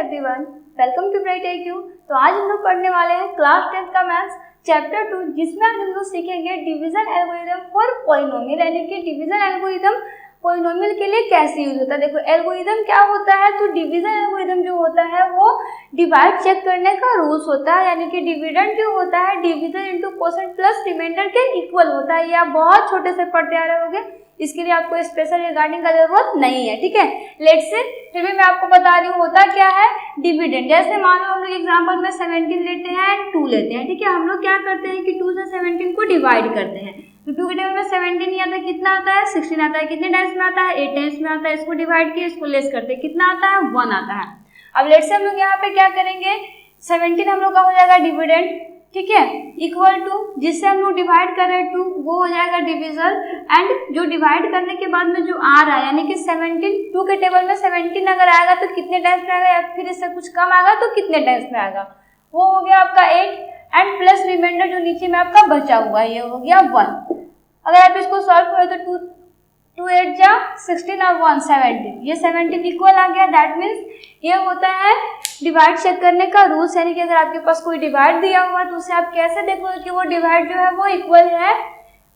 Everyone, welcome to bright IQ। तो आज हम लोग पढ़ने वाले हैं क्लास 10 का मैथ्स चैप्टर 2, जिसमें आज हम लोग सीखेंगे डिवीजन एल्गोरिथम फॉर पॉलिनोमियल, यानी कि डिवीजन एल्गोरिथम पॉलिनोमियल के लिए कैसे यूज होता है। देखो एल्गोरिथम क्या होता है, तो डिवीजन एल्गोरिथम जो होता है वो डिवाइड चेक करने का रूल्स होता है, यानी कि डिविडेंड जो होता है division into quotient plus remainder के इक्वल होता है। ये आप बहुत छोटे से पढ़ते आ रहे होंगे, इसके लिए आपको स्पेशल रिगार्डिंग का जरूरत नहीं है, ठीक है। लेट्स से फिर भी मैं आपको बता रही हूँ होता क्या है डिविडेंड। जैसे मान लो हम लोग एग्जांपल में 17 लेते हैं एंड 2 लेते हैं, ठीक है। हम लोग क्या करते हैं कि 2 से 17 को डिवाइड करते हैं, तो 2 के टेबल में 17 नहीं आता, कितना आता है 16 आता है। कितने टाइम्स में आता है 8 टाइम्स में आता है। इसको डिवाइड किया, इसको लेस करते हैं, कितना आता है 1 आता है। अब लेट्स से हम लोग यहाँ पे क्या करेंगे, 17 हम लोग का हो जाएगा डिविडेंड, ठीक है, इक्वल टू जिससे हम लोग डिवाइड कर रहे हैं 2, वो हो जाएगा डिविजन। एंड जो डिवाइड करने के बाद में जो आ रहा है, यानी कि 17 2 के टेबल में 17 अगर आएगा तो कितने टाइम्स में आएगा, या फिर इससे कुछ कम आएगा तो कितने टाइम्स में आएगा, वो हो गया आपका 8 एंड प्लस रिमाइंडर जो नीचे में आपका बचा हुआ है ये हो गया 1। अगर आप इसको सॉल्व करें तो 2 8 जा 16 और 1 17, ये 17 इक्वल आ गया। दैट मीन्स ये होता है डिवाइड चेक करने का रूल्स, यानी कि अगर आपके पास कोई डिवाइड दिया हुआ है तो उसे आप कैसे देखोगे कि वो डिवाइड जो है वो इक्वल है,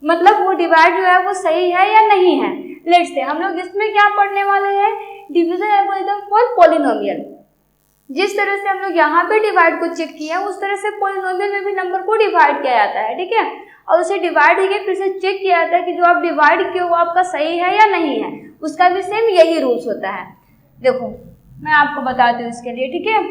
मतलब वो डिवाइड जो है वो सही है या नहीं है। लेट्स से हम लोग इसमें क्या पढ़ने वाले हैं, डिवीजन एल्गोरिथम फॉर पॉलिनोमियल। जिस तरह से हम लोग यहाँ पे डिवाइड को चेक किया उस तरह से पॉलिनोमियल में भी नंबर को डिवाइड किया जाता है, ठीक है। और उसे डिवाइड करके फिर से चेक किया जाता है कि जो आप डिवाइड किए वो आपका सही है या नहीं है, उसका भी सेम यही रूल्स होता है। देखो मैं आपको बताती हूँ इसके लिए, ठीक है।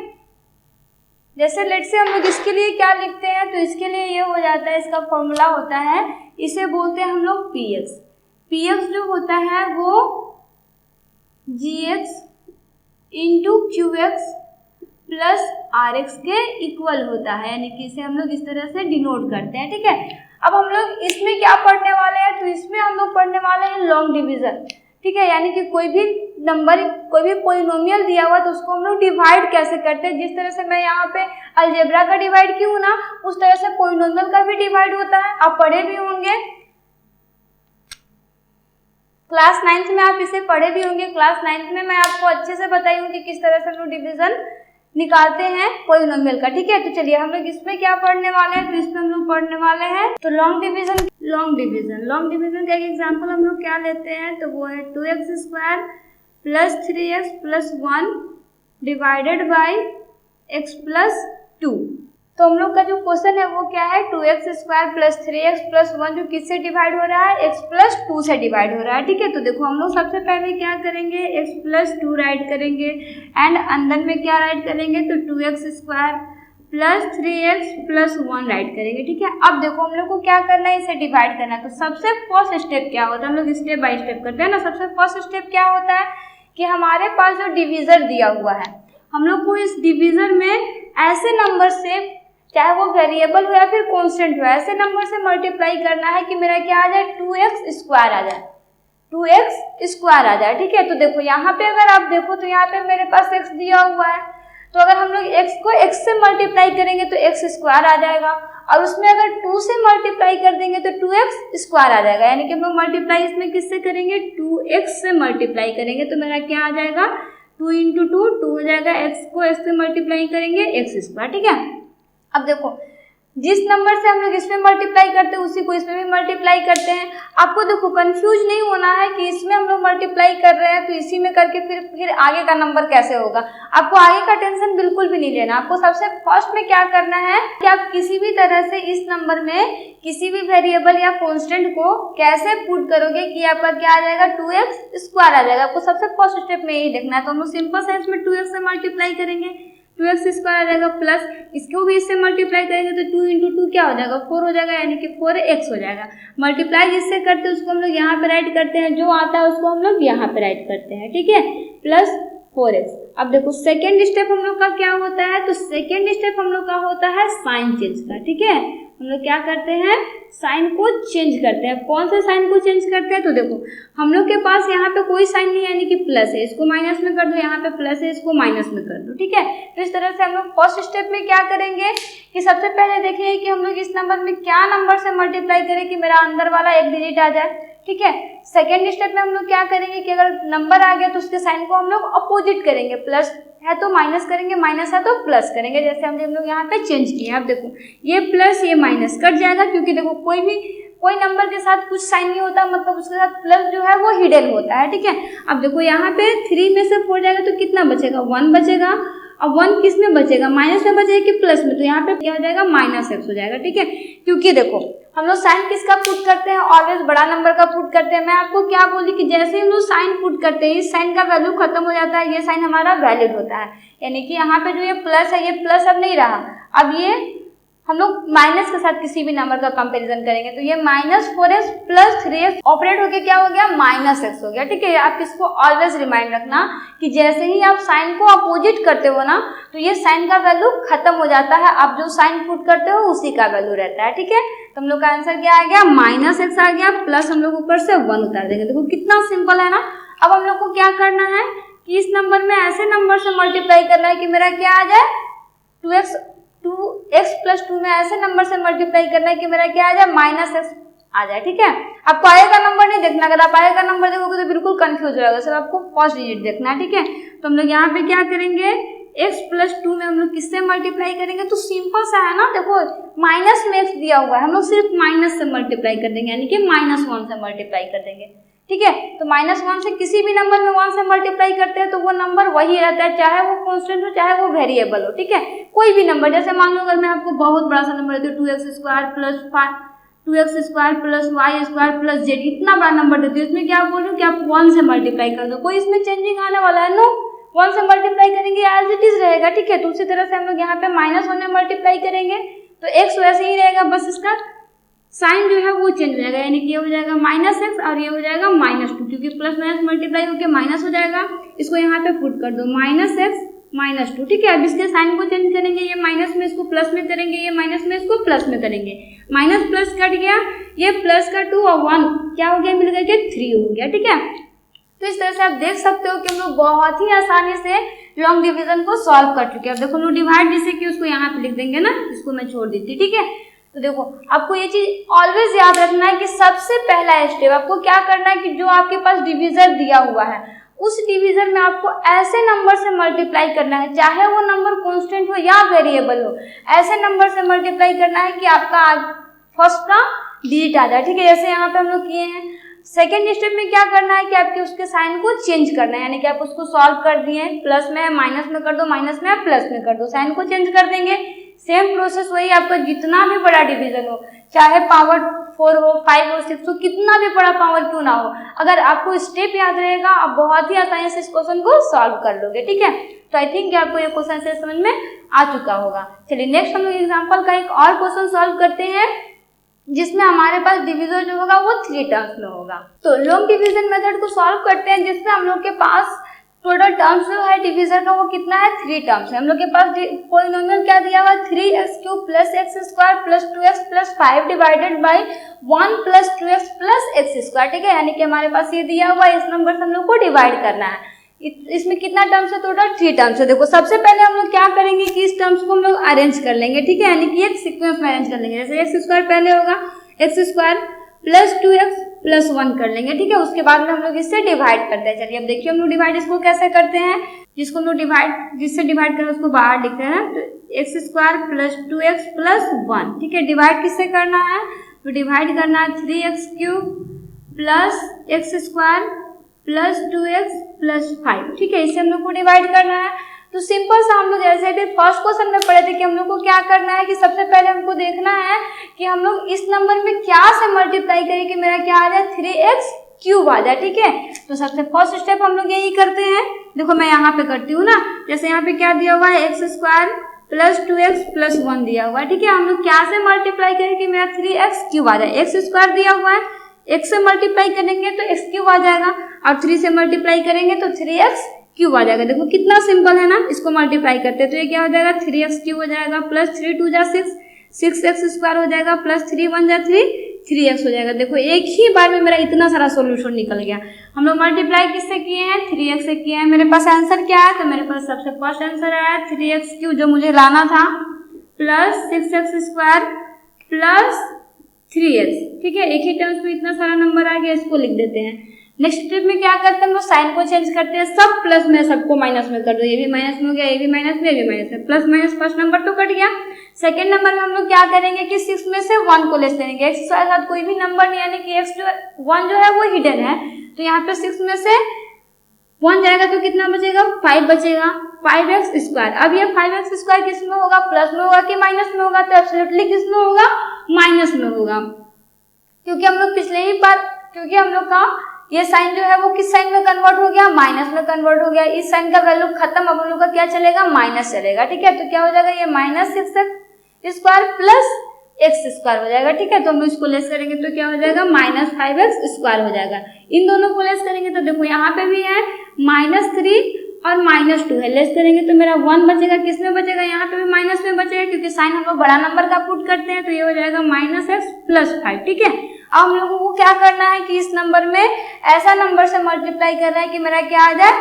जैसे लेट से हम लोग इसके लिए क्या लिखते हैं, तो इसके लिए ये हो जाता है, इसका फॉर्मूला होता है, इसे बोलते हैं हम लोग px। px जो होता है वो gx into qx plus rx के इक्वल होता है, यानी कि इसे हम लोग इस तरह से डिनोट करते हैं, ठीक है। अब हम लोग इसमें क्या पढ़ने वाले हैं, तो इसमें हम लोग पढ़ने वाले हैं लॉन्ग डिवीजन, ठीक है। यानी कि कोई भी नंबर, कोई भी पॉलिनोमियल दिया हुआ तो उसको हम लोग डिवाइड कैसे करते हैं। जिस तरह से मैं यहाँ पे अलजेब्रा का डिवाइड की हूँ ना, उस तरह से पॉलिनोमियल का भी डिवाइड होता है। आप पढ़े भी होंगे क्लास 9th में, आप इसे पढ़े भी होंगे। क्लास 9th में मैं आपको अच्छे से बताई हूँ कि किस तरह से हम लोग डिवीजन निकालते हैं पॉलिनोमियल का, ठीक है। तो चलिए हम लोग इसमें क्या पढ़ने वाले हैं, तो इसमें हम लोग पढ़ने वाले हैं तो लॉन्ग डिवीजन का एक एग्जांपल हम लोग क्या लेते हैं, तो वो है 2x square plus 3x plus 1 divided by x plus 2। तो हम लोग का जो क्वेश्चन है वो क्या है, 2x square plus 3x plus 1 जो किससे डिवाइड हो रहा है, x प्लस 2 से डिवाइड हो रहा है, ठीक है। तो देखो हम लोग सबसे पहले क्या करेंगे, x प्लस 2 राइट करेंगे एंड अंदर में क्या राइट करेंगे, तो 2x square plus 3x plus 1 right करेंगे, ठीक है। अब देखो हम लोग को क्या करना है, इसे डिवाइड करना है। तो सबसे फर्स्ट स्टेप क्या होता है, हम लोग स्टेप बाय स्टेप करते हैं ना। सबसे फर्स्ट स्टेप क्या होता है कि हमारे पास जो डिविजर दिया हुआ है, हम लोग को इस डिविजर में ऐसे नंबर से, चाहे वो वेरिएबल हो या फिर कांस्टेंट हो, ऐसे नंबर से मल्टीप्लाई करना है कि मेरा क्या आ जाए, 2x स्क्वायर आ जाए, 2x स्क्वायर आ जाए, ठीक है। तो देखो यहाँ पे अगर आप देखो तो यहाँ पे मेरे पास x दिया हुआ है, तो अगर हम लोग x को x से मल्टीप्लाई करेंगे तो x स्क्वायर आ जाएगा, और उसमें अगर 2 से मल्टीप्लाई कर देंगे तो 2x स्क्वायर आ जाएगा। यानी कि हम लोग मल्टीप्लाई इसमें किससे करेंगे, 2x से मल्टीप्लाई करेंगे, तो मेरा क्या आ जाएगा 2 इंटू 2 हो जाएगा, x को x से मल्टीप्लाई करेंगे x स्क्वायर, ठीक है। अब देखो जिस नंबर से हम लोग इसमें मल्टीप्लाई करते हैं उसी को इसमें भी मल्टीप्लाई करते हैं। आपको देखो कंफ्यूज नहीं होना है कि इसमें हम लोग मल्टीप्लाई कर रहे हैं तो इसी में करके फिर आगे का नंबर कैसे होगा। आपको आगे का टेंशन बिल्कुल भी नहीं लेना। आपको सबसे फर्स्ट में क्या करना है कि आप किसी भी तरह से इस नंबर में किसी भी वेरिएबल या कांस्टेंट को कैसे पुट करोगे कि आपका क्या आ जाएगा, 2x स्क्वायर आ जाएगा। आपको सबसे फर्स्ट स्टेप में यही देखना है। तो हम लोग सिंपल साइंस में 2x से मल्टीप्लाई करेंगे, 2x स्क्वायर आ जाएगा, प्लस इसको भी इससे मल्टीप्लाई करेंगे तो 2 इंटू 2 क्या हो जाएगा, 4 हो जाएगा, यानी कि 4x हो जाएगा। मल्टीप्लाई जिससे करते हैं उसको हम लोग यहाँ पे राइट करते हैं, जो आता है उसको हम लोग यहाँ पे राइट करते हैं, ठीक है, प्लस 4x। अब देखो सेकेंड स्टेप हम लोग का क्या होता है, तो सेकेंड स्टेप हम लोग का होता है साइन चेंज का, ठीक है। हम लोग क्या करते हैं, साइन को चेंज करते हैं। कौन से साइन को चेंज करते हैं, तो देखो हम लोग के पास यहाँ पे कोई साइन नहीं है, यानी कि प्लस है, इसको माइनस में कर दो, यहाँ पे प्लस है, इसको माइनस में कर दो, ठीक है। तो इस तरह से हम लोग फर्स्ट स्टेप में क्या करेंगे कि सबसे पहले देखेंगे कि हम लोग इस नंबर में क्या नंबर से मल्टीप्लाई करें कि मेरा अंदर वाला एक डिजिट आ जाए, ठीक है। सेकेंड स्टेप में हम लोग क्या करेंगे कि अगर नंबर आ गया तो उसके साइन को हम लोग अपोजिट करेंगे, प्लस है तो माइनस करेंगे, माइनस है तो प्लस करेंगे, जैसे हम लोग यहाँ पे चेंज किए। अब देखो ये प्लस ये माइनस कट जाएगा, क्योंकि देखो कोई नंबर के साथ कुछ साइन नहीं होता, मतलब उसके साथ प्लस जो है वो हिडन होता है, ठीक है। अब देखो यहाँ पे 3 में से 4 जाएगा तो कितना बचेगा, 1 बचेगा। अब 1 किस में बचेगा, माइनस में बचेगा कि प्लस में, तो यहाँ पे क्या हो जाएगा, -x हो जाएगा, ठीक है। क्योंकि देखो हम लोग साइन किसका पुट करते हैं, ऑलवेज बड़ा नंबर का पुट करते हैं। मैं आपको क्या बोली कि जैसे हम लोग साइन पुट करते हैं इस साइन का वैल्यू खत्म हो जाता है, ये साइन हमारा वैलिड होता है, यानी कि यहाँ पे जो ये प्लस है ये प्लस अब नहीं रहा, अब ये हम लोग माइनस के साथ किसी भी नंबर का कंपैरिजन करेंगे तो ये -4x + 3x ऑपरेट होके क्या हो गया, -x हो गया, ठीक है। आप इसको ऑलवेज रिमाइंड रखना कि जैसे ही आप साइन को अपोजिट करते हो ना तो ये साइन का वैल्यू खत्म हो जाता है, आप जो साइन पुट करते हो उसी का वैल्यू रहता है, ठीक है। तो हम लोग का आंसर क्या आ गया, -x आ गया, प्लस हम लोग ऊपर से 1 उतार देंगे। देखो कितना सिंपल है ना। अब हम लोग को क्या करना है कि इस नंबर में ऐसे नंबर से मल्टीप्लाई करना है कि मेरा क्या आ जाए, 2x + 2 में ऐसे नंबर से मल्टीप्लाई करना है कि मेरा क्या आ जाए, -x आ जाए, ठीक है। आपको आगे का नंबर नहीं देखना, अगर आप आगे का नंबर देखोगे तो बिल्कुल कंफ्यूज हो जाएगा, सिर्फ आपको फर्स्ट डिजिट देखना है, ठीक है। तो हम लोग यहाँ पे क्या करेंगे, x + 2 में हम लोग किससे मल्टीप्लाई करेंगे, तो सिंपल सा है ना, देखो माइनस में x दिया हुआ है, हम लोग सिर्फ माइनस से मल्टीप्लाई कर देंगे, यानी कि -1 से मल्टीप्लाई कर देंगे, ठीक है। तो -1 से किसी भी नंबर में 1 से मल्टीप्लाई करते हैं तो वो नंबर वही रहता है, चाहे वो कांस्टेंट हो चाहे वो वेरिएबल हो, ठीक है। कोई भी नंबर, जैसे मान लो अगर मैं आपको बहुत बड़ा सा नंबर देती हूँ 2x² + 5 2x² + y² + z, इतना बड़ा नंबर देती हूँ, इसमें क्या बोल रही हूँ कि आप 1 से मल्टीप्लाई कर दो, कोई इसमें चेंजिंग आने वाला है नो, 1 से मल्टीप्लाई करेंगे एज इट इज रहेगा, ठीक है। तो उसी तरह से हम लोग यहाँ पे -1 में मल्टीप्लाई करेंगे तो x वैसे ही रहेगा, बस इसका साइन जो है वो चेंज हो जाएगा, यानी कि ये हो जाएगा -x और ये हो जाएगा -2, क्योंकि प्लस माइनस मल्टीप्लाई होकर माइनस हो जाएगा। इसको यहाँ पे पुट कर दो -x -2, ठीक है। अब इसके साइन को चेंज करेंगे, ये माइनस में इसको प्लस में करेंगे, ये माइनस में इसको प्लस में करेंगे, माइनस प्लस कट गया, ये प्लस का 2 और 1 क्या हो गया, मिल गया 3 हो गया, ठीक है। तो इस तरह से आप देख सकते हो कि हम लोग बहुत ही आसानी से लॉन्ग डिवीजन को सॉल्व कर चुके हैं। अब देखो हम लोग डिवाइड जिसे कि उसको यहाँ पे लिख देंगे ना, इसको मैं छोड़ देती, ठीक है। तो देखो आपको ये चीज ऑलवेज याद रखना है कि सबसे पहला स्टेप आपको क्या करना है कि जो आपके पास डिवीजर दिया हुआ है उस डिवीजर में आपको ऐसे नंबर से मल्टीप्लाई करना है, चाहे वो नंबर कांस्टेंट हो या वेरिएबल हो, ऐसे नंबर से मल्टीप्लाई करना है कि आपका फर्स्ट का डिजिट आ जाए, ठीक है। जैसे यहाँ पे हम लोग किए हैं। सेकेंड स्टेप में क्या करना है कि आपके उसके साइन को चेंज करना है, यानी कि आप उसको सॉल्व कर दिए, प्लस में माइनस में कर दो, माइनस में प्लस में कर दो, साइन को चेंज कर देंगे। सेम प्रोसेस वही, आपका जितना भी बड़ा डिवीजन हो, चाहे पावर 4 हो 5 हो 6 हो, कितना भी बड़ा पावर क्यों ना हो, अगर आपको स्टेप याद रहेगा आप बहुत ही आसानी से इस क्वेश्चन को सॉल्व कर लोगे, ठीक है। तो आई थिंक आपको ये क्वेश्चन से समझ में आ चुका होगा। चलिए नेक्स्ट हम लोग एग्जाम्पल का एक और क्वेश्चन सॉल्व करते हैं जिसमें हमारे पास डिवीजर जो होगा वो 3 टर्म्स में होगा। तो लॉन्ग डिवीजन मेथड को सॉल्व करते हैं जिसमें हम लोग के पास टोटल टर्म्स जो है डिवीजर का वो कितना है, 3 टर्म्स है। हम लोग के पास पॉलिनोमियल क्या दिया हुआ है, 3x³ + x² + 2x + 5 divided by 1 + 2x + x², ठीक है। यानी कि हमारे पास ये दिया हुआ है, इस नंबर से हम लोग को डिवाइड करना है। इसमें कितना टर्म्स है, टोटल 3 टर्म्स है। देखो सबसे पहले हम लोग क्या करेंगे कि इस टर्म्स को हम लोग अरेंज कर लेंगे, ठीक है, यानी कि एक सीक्वेंस में अरेंज कर लेंगे। जैसे x² पहले होगा, x² + 2x + 1 कर लेंगे, ठीक है। उसके बाद में हम लोग इससे डिवाइड करते हैं। चलिए अब देखिए हम लोग डिवाइड इसको कैसे करते हैं, जिसको हम लोग जिससे डिवाइड करें उसको बाहर लिखते हैं। तो x² + 2x + 1, ठीक है। डिवाइड किससे करना है, तो डिवाइड करना है 3x³ + x² + 2x + 5, ठीक है। इससे हम लोग को डिवाइड करना है। तो सिंपल सा हम लोग जैसे भी फर्स्ट क्वेश्चन में पढ़े थे कि हम लोग को क्या करना है कि सबसे पहले हमको देखना है कि हम लोग इस नंबर में क्या से मल्टीप्लाई करें कि मेरा क्या आ जाए, 3x³ आ जाए, ठीक है। तो सबसे फर्स्ट स्टेप हम लोग यही करते हैं। देखो मैं यहाँ पे करती हूँ ना, जैसे यहाँ पे क्या दिया हुआ है, x² + 2x + 1 दिया हुआ है, ठीक है। हम लोग क्या से मल्टीप्लाई करें कि मेरा 3x³ आ जाए, x² दिया हुआ है, x से मल्टीप्लाई करेंगे तो x³ आ जाएगा और 3 से मल्टीप्लाई करेंगे तो 3x³ आ जाएगा। देखो कितना सिंपल है ना, इसको मल्टीप्लाई करते हैं तो ये क्या हो जाएगा, 3x³ हो जाएगा, प्लस 3 × 2 = 6, 6x² हो जाएगा, प्लस 3 × 1 = 3, 3x हो जाएगा। देखो एक ही बार में मेरा इतना सारा सोल्यूशन निकल गया। हम लोग मल्टीप्लाई किससे किए हैं, 3x से किए हैं। मेरे पास आंसर क्या है, तो मेरे पास सबसे फर्स्ट आंसर आया 3x³ जो मुझे लाना था, प्लस 6x² प्लस 3x, ठीक है। एक ही टर्म्स में इतना सारा नंबर आ गया, इसको लिख देते हैं। नेक्स्ट स्टेप में क्या करते हैं हम लोग साइन को चेंज करते हैं, सब प्लस में सबको माइनस में कर दो, ये भी माइनस में हो गया, ये भी माइनस में, ये भी माइनस में, प्लस माइनस फर्स्ट नंबर तो कट गया। सेकंड नंबर में हम लोग क्या करेंगे कि 6 में से 1 को लेस करेंगे, एक्स के साथ कोई भी नंबर नहीं, यानी कि एक्स जो 1 जो है वो हिडन है, तो यहाँ पे 6 में से 1 जाएगा तो कितना बचेगा 5 बचेगा, 5x स्क्वायर। अब ये 5x स्क्वायर किस में होगा, प्लस में होगा कि माइनस में होगा, तो एब्सोल्युटली किस में होगा, माइनस में होगा, क्योंकि हम लोग पिछले ही बार, क्योंकि हम लोग का ये साइन जो है वो किस साइन में कन्वर्ट हो गया, माइनस में कन्वर्ट हो गया, इस साइन का वैल्यू खत्म, अब हम लोग का क्या चलेगा, माइनस चलेगा, ठीक है। तो क्या हो जाएगा, ये minus 6x square plus x square हो जाएगा, ठीक है। तो हम इसको लेस करेंगे तो क्या हो जाएगा, माइनस 5x स्क्वायर हो जाएगा। इन दोनों को लेस करेंगे तो देखो यहाँ पे भी है -3 और -2 है, लेस करेंगे तो मेरा 1 बचेगा, किस में बचेगा, यहाँ पे भी माइनस में बचेगा, क्योंकि साइन हम लोग बड़ा नंबर का पुट करते हैं, तो ये हो जाएगा -x + 5, ठीक है। अब हम लोगों को क्या करना है कि इस नंबर में ऐसा नंबर से मल्टीप्लाई करना है कि मेरा क्या आ जाए,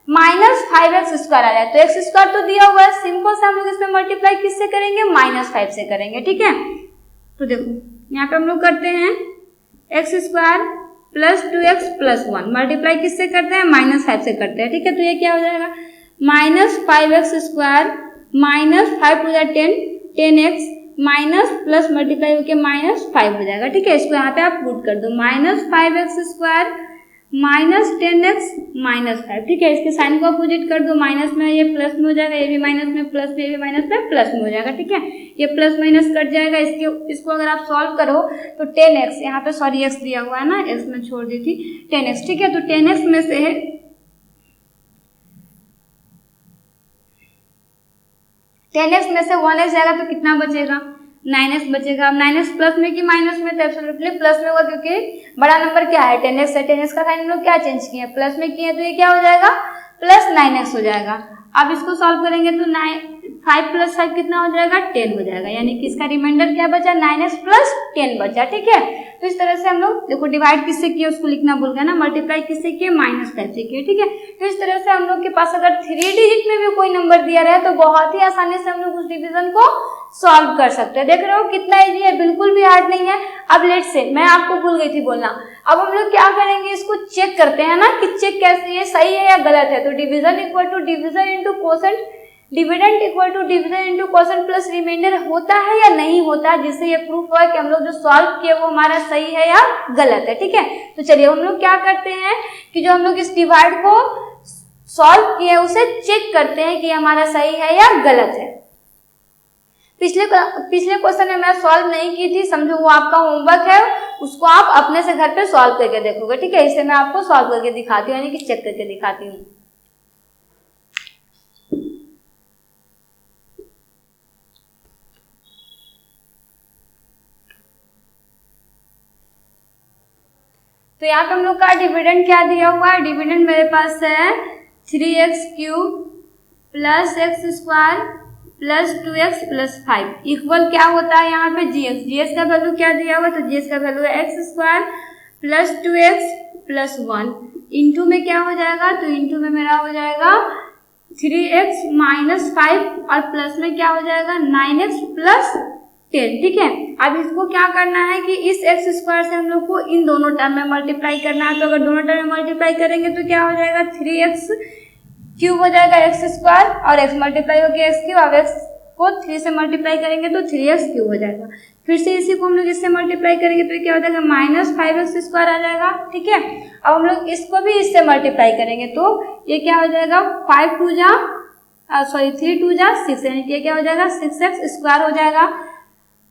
-5x स्क्वायर आ जाए। तो x स्क्वायर तो दिया हुआ है, सिंपल से हम लोग इसमें मल्टीप्लाई किससे करेंगे, -5 से करेंगे, ठीक है। तो देखो यहाँ पे हम लोग करते हैं x स्क्वायर + 2x + 1, मल्टीप्लाई किससे करते हैं, -5 से करते हैं, ठीक है। तो ये क्या हो जाएगा, -5x square -5 × 10 10x minus plus multiply होके -5 हो जाएगा, ठीक है। इसको यहाँ पे आप पुट कर दो, -5x स्क्वायर -10x -5, ठीक है। इसके साइन को अपोजिट कर दो, माइनस में ये प्लस में हो जाएगा, ये भी माइनस में, प्लस में, ये भी माइनस में, प्लस में हो जाएगा, ठीक है। ये प्लस माइनस कट जाएगा, इसको अगर आप सॉल्व करो तो 10x, यहाँ पे सॉरी x दिया हुआ है ना, x में छोड़ दी थी, 10x, ठीक है। तो 10x में से 1x जाएगा तो कितना बचेगा, 9x बचेगा। अब 9x प्लस में कि माइनस में, तो एब्सोल्युटली प्लस में होगा, क्योंकि बड़ा नंबर क्या है 10x है, 10x का साइन हम लोग क्या चेंज किए हैं, प्लस में किए, तो ये क्या हो जाएगा, +9x हो जाएगा। अब इसको सॉल्व करेंगे तो 5 + 5 कितना हो जाएगा, 10 हो जाएगा, यानी कि इसका रिमाइंडर क्या बचा, 9x + 10 बचा, ठीक है। तो इस तरह से हम लोग देखो डिवाइड किससे किए उसको लिखना भूल गए ना, मल्टीप्लाई किससे किए, -5 से किए, ठीक है। तो इस तरह से हम लोग के पास अगर 3 डिजिट में भी कोई नंबर दिया रहे तो बहुत ही आसानी से हम लोग उस डिवीजन को सॉल्व कर सकते हैं। देख रहे हो कितना इजी है, बिल्कुल भी हार्ड नहीं है। अब लेट से मैं आपको भूल गई थी बोलना, अब हम लोग क्या करेंगे, इसको चेक करते हैं ना कि चेक कैसे ये सही है या गलत है। तो division equal to division into quotient, dividend equal to division into quotient plus remainder होता है या नहीं होता, जिससे ये प्रूफ हुआ कि हम लोग जो सॉल्व किए वो हमारा सही है या गलत है, ठीक है। तो चलिए हम लोग क्या करते हैं कि जो हम लोग इस डिवाइड को सॉल्व किए उसे चेक करते हैं कि हमारा सही है या गलत है। पिछले क्वेश्चन में मैं सॉल्व नहीं की थी, समझो वो आपका होमवर्क है, उसको आप अपने से घर पे सॉल्व करके देखोगे, ठीक है। इसे मैं आपको सॉल्व करके दिखाती हूँ, यानी कि चेक करके दिखाती हूँ। तो यहाँ पे हम लोग का डिविडेंड क्या दिया हुआ है, डिविडेंड मेरे पास है 3x³ + x² + 2x + 5 इक्वल क्या होता है यहाँ पे gx का वैल्यू क्या दिया हुआ है, तो gx का वैल्यू है x² + 2x + 1 इंटू में क्या हो जाएगा, तो इंटू में मेरा हो जाएगा 3x - 5 और प्लस में क्या हो जाएगा 9x + 10, ठीक है। अब इसको क्या करना है कि इस x² से हम लोग को इन दोनों टर्म में मल्टीप्लाई करना है। तो अगर दोनों टर्म में मल्टीप्लाई करेंगे तो क्या हो जाएगा 3x³ हो जाएगा x² और x मल्टीप्लाई होकर x³, अब x को 3 से मल्टीप्लाई करेंगे तो 3x³ हो जाएगा। फिर से इसी को हम लोग इससे मल्टीप्लाई करेंगे तो क्या हो जाएगा -5x² आ जाएगा, ठीक है। अब हम लोग इसको भी इससे मल्टीप्लाई करेंगे तो ये क्या हो जाएगा 3 2 6, यानी कि क्या हो जाएगा 6x² हो जाएगा।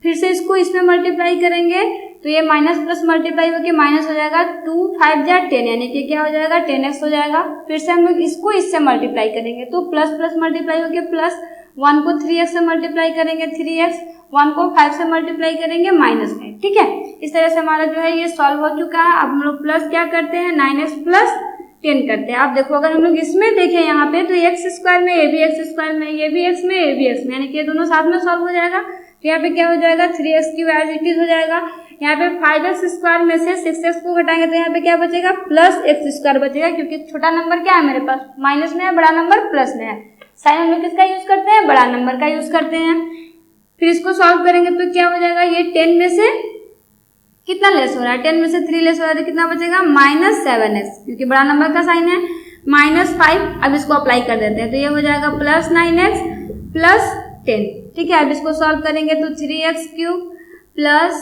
फिर से इसको इसमें मल्टीप्लाई करेंगे तो ये माइनस प्लस मल्टीप्लाई होकर माइनस हो जाएगा, 2 5 जा 10, यानी कि क्या हो जाएगा 10x हो जाएगा। फिर से हम लोग इसको इससे मल्टीप्लाई करेंगे तो प्लस प्लस मल्टीप्लाई होकर प्लस, 1 को 3x से मल्टीप्लाई करेंगे 3x, 1 को 5 से मल्टीप्लाई करेंगे -5, ठीक है। इस तरह से हमारा जो है ये सॉल्व हो चुका है। अब हम लोग प्लस क्या करते हैं 9x + 10 करते हैं। आप देखो अगर हम लोग इसमें देखें यहाँ पे तो x² में ये भी x² में, ये भी x में, ये भी x में, यानी कि ये दोनों साथ में सॉल्व हो जाएगा। तो यहाँ पे क्या हो जाएगा 3x³ एज इट इज हो जाएगा। यहाँ पे 5x² में से 6x को घटाएंगे तो यहाँ पे क्या बचेगा +x² बचेगा, क्योंकि छोटा नंबर क्या है मेरे पास माइनस में है, बड़ा नंबर प्लस में है। साइन हम लोग किसका यूज करते हैं, बड़ा नंबर का यूज करते हैं। फिर इसको सॉल्व करेंगे तो क्या हो जाएगा, ये 10 में से कितना लेस हो रहा है, 10 में से 3 लेस हो रहा है तो कितना बचेगा -7x, क्योंकि बड़ा नंबर का साइन है, -5। अब इसको अप्लाई कर देते हैं तो ये हो जाएगा +9x + 10। ठीक है, अब इसको सॉल्व करेंगे तो 3x³ प्लस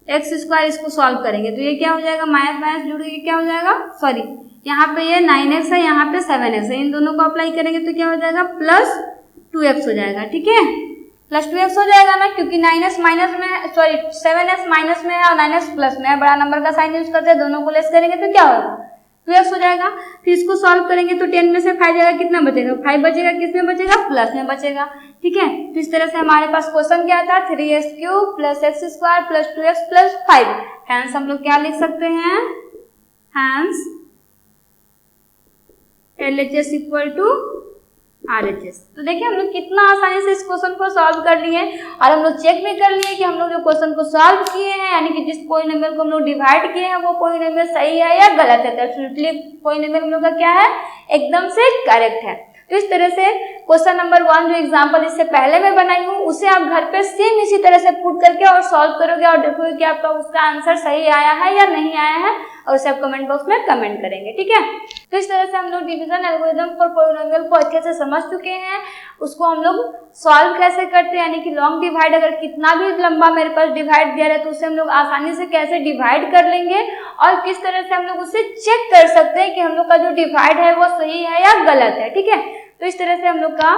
x² इसको सॉल्व करेंगे तो ये क्या हो जाएगा, माइनस माइनस जुड़ के क्या हो जाएगा, सॉरी यहाँ पे ये 9x है, यहाँ पे 7x है, इन दोनों को अप्लाई करेंगे तो क्या हो जाएगा +2x हो जाएगा। ठीक है, +2x हो जाएगा ना, क्योंकि 9x माइनस में, सॉरी 7x माइनस में है और 9x प्लस में है, बड़ा नंबर का साइन यूज करते हैं, दोनों को लेस करेंगे तो क्या होगा 2x हो जाएगा। फिर इसको सॉल्व करेंगे तो 10 में से 5 जाएगा, कितना बचेगा 5 बचेगा, किस में बचेगा प्लस में बचेगा। ठीक है, तो इस तरह से हमारे पास क्वेश्चन क्या था 3x³ + x² + 2x + 5। हैंस हम लोग क्या लिख सकते हैं, हैंस LHS = RHS। तो देखिए हम लोग कितना आसानी से इस क्वेश्चन को सॉल्व कर लिए और हम लोग चेक भी कर लिए कि हम लोग जो क्वेश्चन को सॉल्व किए हैं, यानी कि जिस पॉलिनोमियल को हम लोग डिवाइड किए हैं वो पॉलिनोमियल सही है या गलत है। तो एब्सोल्युटली पॉलिनोमियल हम लोग का क्या है, एकदम से करेक्ट है। तो इस तरह से क्वेश्चन नंबर 1 जो एग्जाम्पल इससे पहले मैं बनाई हूँ उसे आप घर पे सेम इसी तरह से पुट करके और सॉल्व करोगे और देखोगे कि आपका उसका आंसर सही आया है या नहीं आया है, और उसे आप कमेंट बॉक्स में कमेंट करेंगे। ठीक है, तो इस तरह से हम लोग डिवीजन एल्गोरिथम फॉर पॉलिनोमियल को अच्छे से समझ चुके हैं। उसको हम लोग सॉल्व कैसे करते हैं, यानी कि लॉन्ग डिवाइड अगर कितना भी लंबा मेरे पास डिवाइड दिया है तो उसे हम लोग आसानी से कैसे डिवाइड कर लेंगे और किस तरह से हम लोग उसे चेक कर सकते हैं कि हम लोग का जो डिवाइड है वो सही है या गलत है। ठीक है, तो इस तरह से हम लोग का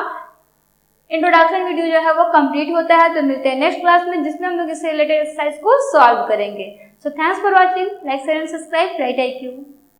इंट्रोडक्शन वीडियो जो है वो कंप्लीट होता है। तो मिलते हैं नेक्स्ट क्लास में जिसमें हम लोग इससे रिलेटेड एक्सरसाइज को सॉल्व करेंगे। So thanks for watching, like share and subscribe, right IQ।